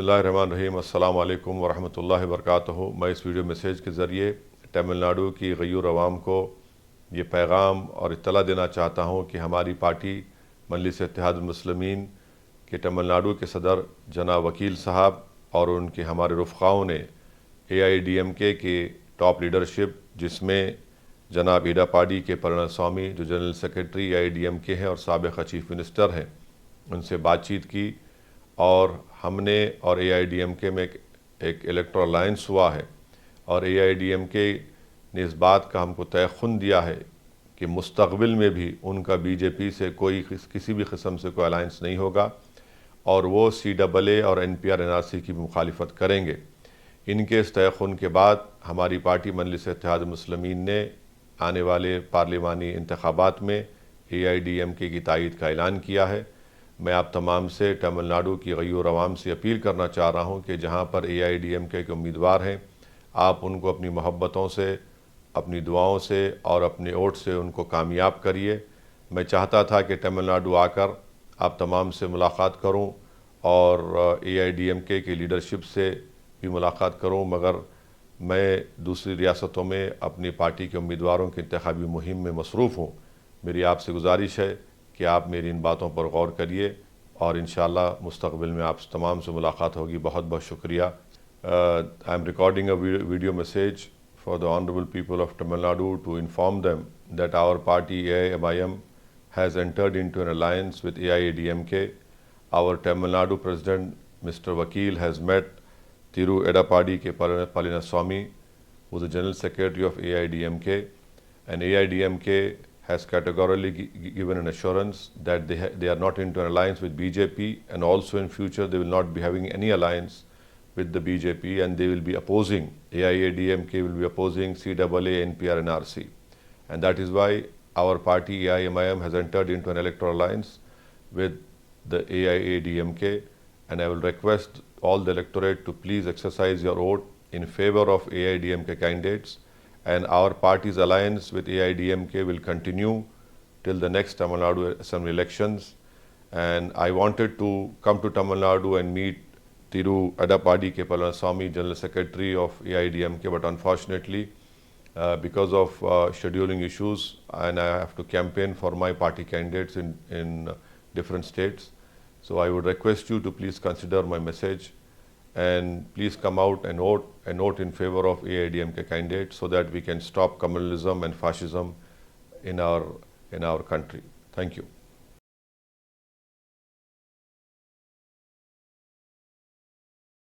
اللہ الرحمن الرحیم. السلام علیکم ورحمۃ اللہ وبرکاتہ. میں اس ویڈیو میسیج کے ذریعے تمل ناڈو کی غیور عوام کو یہ پیغام اور اطلاع دینا چاہتا ہوں کہ ہماری پارٹی مجلس اتحاد المسلمین کے تمل ناڈو کے صدر جناب وکیل صاحب اور ان کے ہمارے رفقاؤں نے AIADMK کی ٹاپ لیڈرشپ، جس میں جناب ایڈاپاڈی کے پلنی جو جنرل سیکرٹری AIADMK ہیں اور سابق چیف منسٹر ہیں، ان سے بات چیت کی، اور ہم نے اور AIADMK میں ایک الیکٹرل الائنس ہوا ہے، اور AIADMK نے اس بات کا ہم کو تیقن دیا ہے کہ مستقبل میں بھی ان کا BJP سے کسی بھی قسم سے کوئی الائنس نہیں ہوگا، اور وہ CAA اور NPR NRC کی مخالفت کریں گے. ان کے اس تیقن کے بعد ہماری پارٹی مجلس اتحاد المسلمین نے آنے والے پارلیمانی انتخابات میں AIADMK کی تائید کا اعلان کیا ہے. میں آپ تمام سے تمل ناڈو کی غیور عوام سے اپیل کرنا چاہ رہا ہوں کہ جہاں پر AIADMK کے امیدوار ہیں، آپ ان کو اپنی محبتوں سے، اپنی دعاؤں سے اور اپنے ووٹ سے ان کو کامیاب کریے. میں چاہتا تھا کہ تمل ناڈو آ کر آپ تمام سے ملاقات کروں اور AIADMK کی لیڈرشپ سے بھی ملاقات کروں، مگر میں دوسری ریاستوں میں اپنی پارٹی کے امیدواروں کی انتخابی مہم میں مصروف ہوں. میری آپ سے گزارش ہے کہ آپ میری ان باتوں پر غور کریے، اور انشاءاللہ مستقبل میں آپ تمام سے ملاقات ہوگی. بہت بہت شکریہ. I am recording a video message for the honorable people of Tamil Nadu to inform them that our party AIMIM has entered into an alliance with AIADMK. Our Tamil Nadu President Mr. Vakil has met Thiru Edappadi K. Palaniswamy, who is the General Secretary of AIADMK, and AIADMK has categorically given an assurance that they are not into an alliance with BJP, and also in future they will not be having any alliance with the BJP, and they will be opposing, AIADMK will be opposing CAA, NPR, NRC. And that is why our party AIMIM has entered into an electoral alliance with the AIADMK, and I will request all the electorate to please exercise your vote in favor of AIADMK candidates, and our party's alliance with AIADMK will continue till the next Tamil Nadu Assembly elections. And I wanted to come to Tamil Nadu and meet Thiru Edappadi K. Palaniswamy, General Secretary of AIADMK, but unfortunately, because of scheduling issues, and I have to campaign for my party candidates in different states. So I would request you to please consider my message, and please come out and vote in favor of AIADMK candidates, so that we can stop communalism and fascism in our country. Thank you.